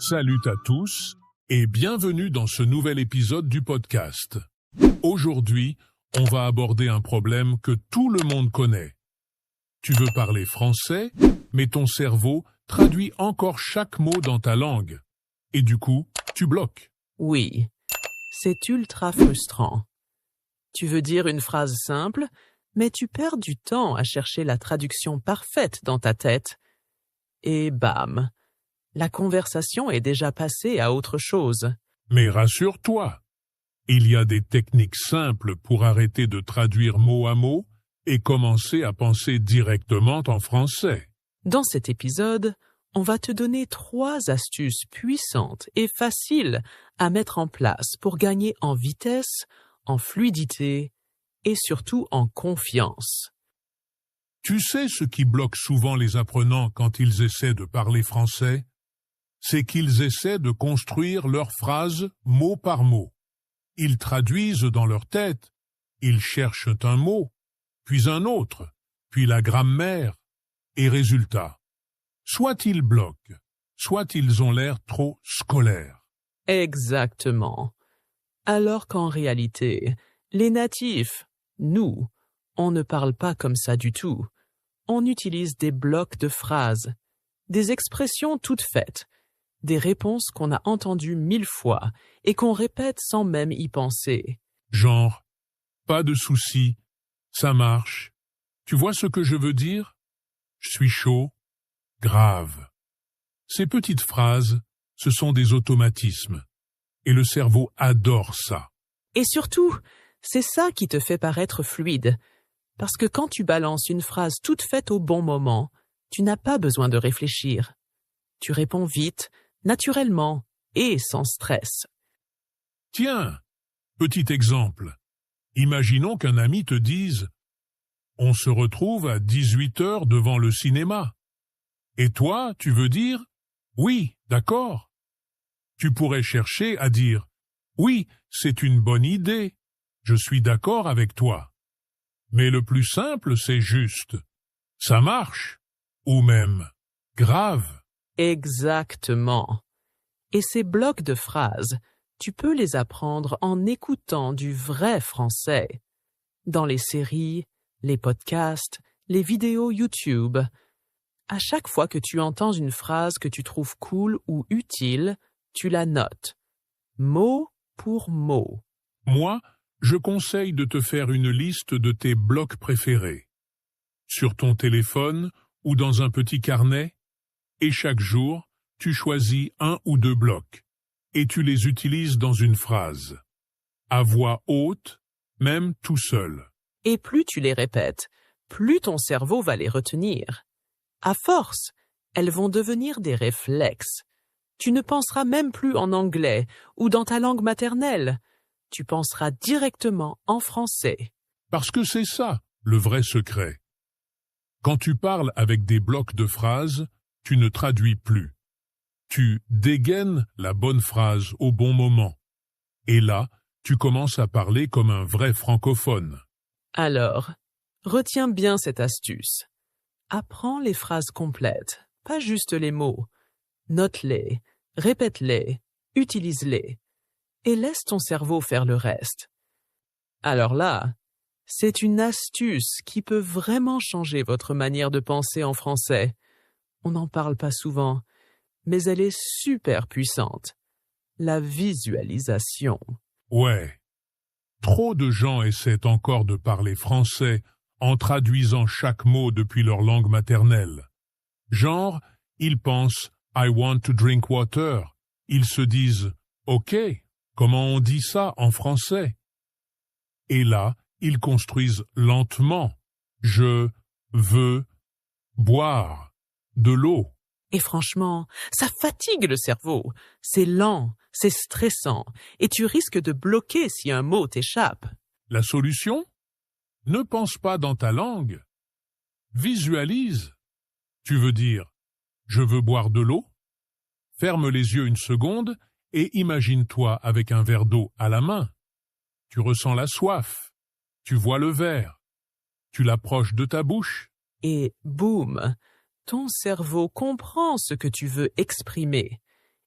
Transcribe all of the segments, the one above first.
Salut à tous et bienvenue dans ce nouvel épisode du podcast. Aujourd'hui, on va aborder un problème que tout le monde connaît. Tu veux parler français, mais ton cerveau traduit encore chaque mot dans ta langue. Et du coup, tu bloques. Oui, c'est ultra frustrant. Tu veux dire une phrase simple, mais tu perds du temps à chercher la traduction parfaite dans ta tête. Et bam, la conversation est déjà passée à autre chose. Mais rassure-toi, il y a des techniques simples pour arrêter de traduire mot à mot et commencer à penser directement en français. Dans cet épisode, on va te donner 3 astuces puissantes et faciles à mettre en place pour gagner en vitesse, en fluidité et surtout en confiance. Tu sais ce qui bloque souvent les apprenants quand ils essaient de parler français? C'est qu'ils essaient de construire leurs phrases mot par mot. Ils traduisent dans leur tête, ils cherchent un mot, puis un autre, puis la grammaire, et résultat. Soit ils bloquent, soit ils ont l'air trop scolaires. Exactement. Alors qu'en réalité, les natifs, nous, on ne parle pas comme ça du tout. On utilise des blocs de phrases, des expressions toutes faites, des réponses qu'on a entendues 1000 fois et qu'on répète sans même y penser. Genre, pas de souci, ça marche. Tu vois ce que je veux dire? Je suis chaud, grave. Ces petites phrases, ce sont des automatismes. Et le cerveau adore ça. Et surtout, c'est ça qui te fait paraître fluide. Parce que quand tu balances une phrase toute faite au bon moment, tu n'as pas besoin de réfléchir. Tu réponds vite, naturellement et sans stress. Tiens, petit exemple. Imaginons qu'un ami te dise « On se retrouve à 18h devant le cinéma. » Et toi, tu veux dire « Oui, d'accord. » Tu pourrais chercher à dire « Oui, c'est une bonne idée. Je suis d'accord avec toi. » Mais le plus simple, c'est juste « Ça marche » ou même « Grave ». Exactement. Et ces blocs de phrases, tu peux les apprendre en écoutant du vrai français. Dans les séries, les podcasts, les vidéos YouTube. À chaque fois que tu entends une phrase que tu trouves cool ou utile, tu la notes, mot pour mot. Moi, je conseille de te faire une liste de tes blocs préférés, sur ton téléphone ou dans un petit carnet, et chaque jour, tu choisis 1 ou 2 blocs, et tu les utilises dans une phrase, à voix haute, même tout seul. Et plus tu les répètes, plus ton cerveau va les retenir. À force, elles vont devenir des réflexes. Tu ne penseras même plus en anglais ou dans ta langue maternelle. Tu penseras directement en français. Parce que c'est ça, le vrai secret. Quand tu parles avec des blocs de phrases, tu ne traduis plus. Tu dégaines la bonne phrase au bon moment. Et là, tu commences à parler comme un vrai francophone. Alors, retiens bien cette astuce. Apprends les phrases complètes, pas juste les mots. Note-les, répète-les, utilise-les. Et laisse ton cerveau faire le reste. Alors là, c'est une astuce qui peut vraiment changer votre manière de penser en français. On n'en parle pas souvent, mais elle est super puissante. La visualisation. Ouais. Trop de gens essaient encore de parler français en traduisant chaque mot depuis leur langue maternelle. Genre, ils pensent « I want to drink water ». Ils se disent « Ok, comment on dit ça en français ?» Et là, ils construisent lentement « Je veux boire de l'eau ». Et franchement, ça fatigue le cerveau. C'est lent, c'est stressant, et tu risques de bloquer si un mot t'échappe. La solution? Ne pense pas dans ta langue. Visualise. Tu veux dire « Je veux boire de l'eau ». Ferme les yeux une seconde et imagine-toi avec un verre d'eau à la main. Tu ressens la soif. Tu vois le verre. Tu l'approches de ta bouche. Et boum, ton cerveau comprend ce que tu veux exprimer.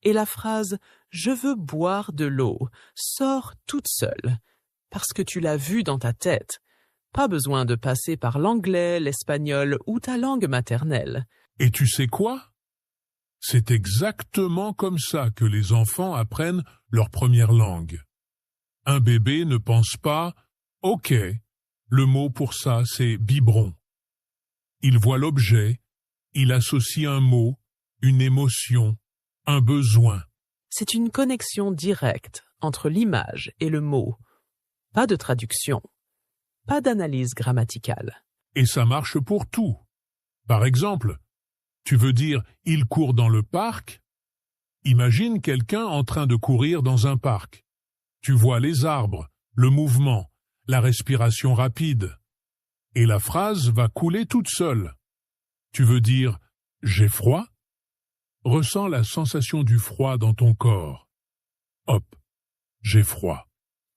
et la phrase « je veux boire de l'eau » sort toute seule, parce que tu l'as vue dans ta tête. Pas besoin de passer par l'anglais, l'espagnol ou ta langue maternelle. Et tu sais quoi? C'est exactement comme ça que les enfants apprennent leur première langue. Un bébé ne pense pas « ok », le mot pour ça c'est « biberon ». Il voit l'objet, il associe un mot, une émotion, un besoin. C'est une connexion directe entre l'image et le mot. Pas de traduction, pas d'analyse grammaticale. Et ça marche pour tout. Par exemple, tu veux dire « il court dans le parc ». Imagine quelqu'un en train de courir dans un parc. Tu vois les arbres, le mouvement, la respiration rapide. Et la phrase va couler toute seule. Tu veux dire « j'ai froid ». Ressens la sensation du froid dans ton corps. Hop, j'ai froid.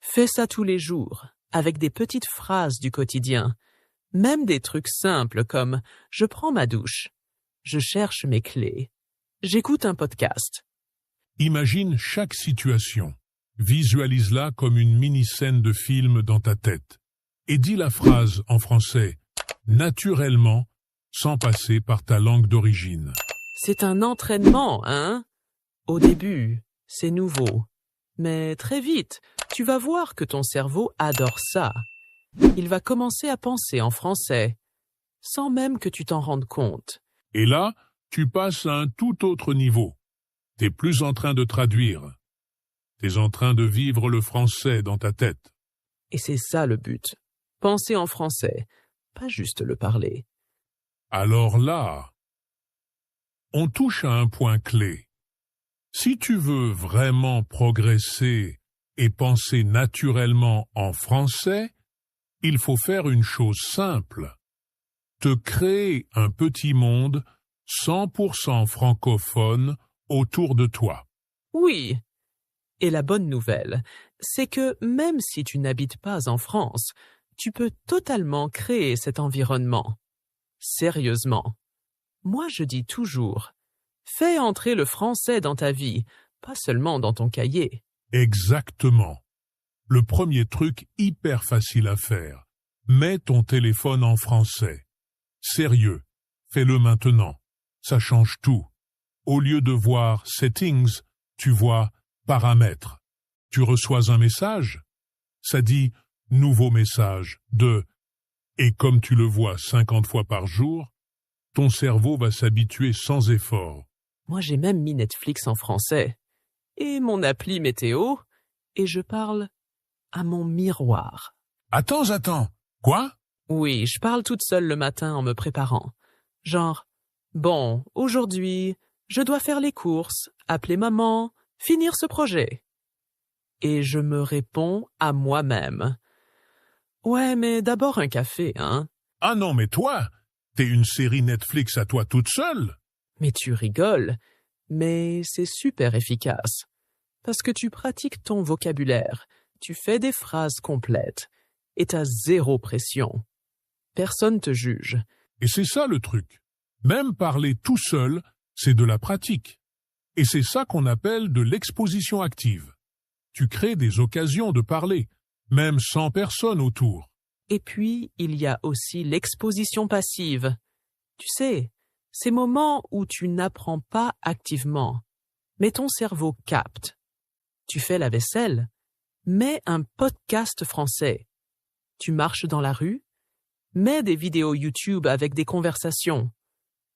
Fais ça tous les jours, avec des petites phrases du quotidien. Même des trucs simples comme « je prends ma douche »,« je cherche mes clés »,« j'écoute un podcast ». Imagine chaque situation. Visualise-la comme une mini-scène de film dans ta tête. Et dis la phrase en français, naturellement, sans passer par ta langue d'origine. C'est un entraînement, hein? Au début, c'est nouveau. Mais très vite, tu vas voir que ton cerveau adore ça. Il va commencer à penser en français, sans même que tu t'en rendes compte. Et là, tu passes à un tout autre niveau. T'es plus en train de traduire. T'es en train de vivre le français dans ta tête. Et c'est ça le but. Penser en français, pas juste le parler. Alors là, on touche à un point clé. Si tu veux vraiment progresser et penser naturellement en français, il faut faire une chose simple. Te créer un petit monde 100% francophone autour de toi. Oui. Et la bonne nouvelle, c'est que même si tu n'habites pas en France, tu peux totalement créer cet environnement. Sérieusement. Moi, je dis toujours, fais entrer le français dans ta vie, pas seulement dans ton cahier. Exactement. Le premier truc hyper facile à faire. Mets ton téléphone en français. Sérieux, fais-le maintenant. Ça change tout. Au lieu de voir « Settings », tu vois « Paramètres ». Tu reçois un message. Ça dit « Nouveau message » de « Et comme tu le vois 50 fois par jour, ton cerveau va s'habituer sans effort. » Moi, j'ai même mis Netflix en français. Et mon appli météo, et je parle à mon miroir. Attends. Quoi? Oui, je parle toute seule le matin en me préparant. Genre, bon, aujourd'hui, je dois faire les courses, appeler maman, finir ce projet. Et je me réponds à moi-même. Ouais, mais d'abord un café, hein? Ah non, mais toi, t'es une série Netflix à toi toute seule. Mais tu rigoles. Mais c'est super efficace. Parce que tu pratiques ton vocabulaire, tu fais des phrases complètes, et t'as zéro pression. Personne te juge. Et c'est ça le truc. Même parler tout seul, c'est de la pratique. Et c'est ça qu'on appelle de l'exposition active. Tu crées des occasions de parler, même sans personne autour. Et puis, il y a aussi l'exposition passive. Tu sais, ces moments où tu n'apprends pas activement, mais ton cerveau capte. Tu fais la vaisselle, mets un podcast français. Tu marches dans la rue, mets des vidéos YouTube avec des conversations.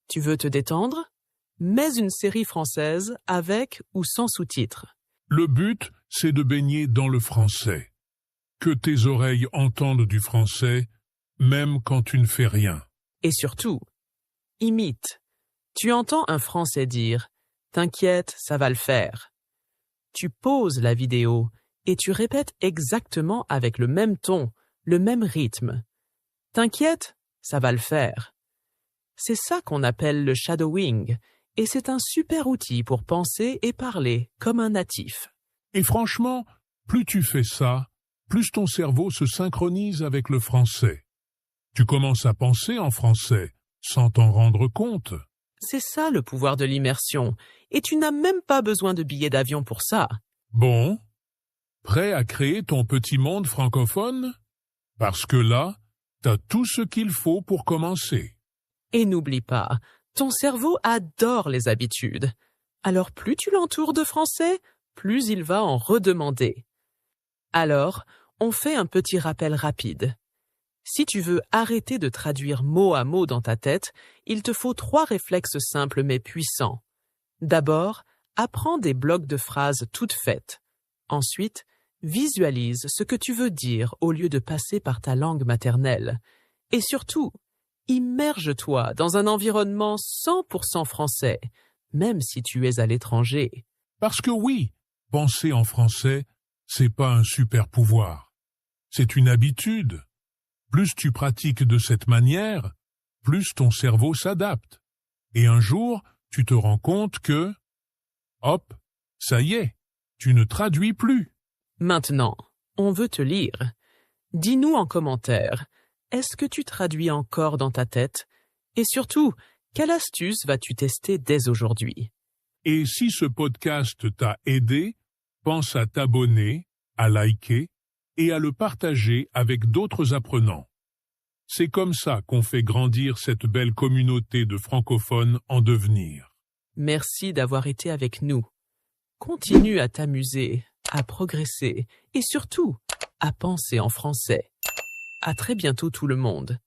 Tu veux te détendre? Mets une série française avec ou sans sous-titres. Le but, c'est de baigner dans le français. Que tes oreilles entendent du français, même quand tu ne fais rien. Et surtout, imite. Tu entends un Français dire « T'inquiète, ça va le faire ». Tu poses la vidéo et tu répètes exactement avec le même ton, le même rythme. « T'inquiète, ça va le faire ». C'est ça qu'on appelle le shadowing, et c'est un super outil pour penser et parler comme un natif. Et franchement, plus tu fais ça, plus ton cerveau se synchronise avec le français. Tu commences à penser en français, sans t'en rendre compte. C'est ça le pouvoir de l'immersion, et tu n'as même pas besoin de billets d'avion pour ça. Bon, prêt à créer ton petit monde francophone? Parce que là, t'as tout ce qu'il faut pour commencer. Et n'oublie pas, ton cerveau adore les habitudes. Alors plus tu l'entoures de français, plus il va en redemander. Alors, on fait un petit rappel rapide. Si tu veux arrêter de traduire mot à mot dans ta tête, il te faut 3 réflexes simples mais puissants. D'abord, apprends des blocs de phrases toutes faites. Ensuite, visualise ce que tu veux dire au lieu de passer par ta langue maternelle. Et surtout, immerge-toi dans un environnement 100% français, même si tu es à l'étranger. Parce que oui, penser en français, c'est pas un super pouvoir. C'est une habitude. Plus tu pratiques de cette manière, plus ton cerveau s'adapte. Et un jour, tu te rends compte que, hop, ça y est, tu ne traduis plus. Maintenant, on veut te lire. Dis-nous en commentaire, est-ce que tu traduis encore dans ta tête? Et surtout, quelle astuce vas-tu tester dès aujourd'hui? Et si ce podcast t'a aidé, pense à t'abonner, à liker et à le partager avec d'autres apprenants. C'est comme ça qu'on fait grandir cette belle communauté de francophones en devenir. Merci d'avoir été avec nous. Continue à t'amuser, à progresser et surtout à penser en français. À très bientôt tout le monde.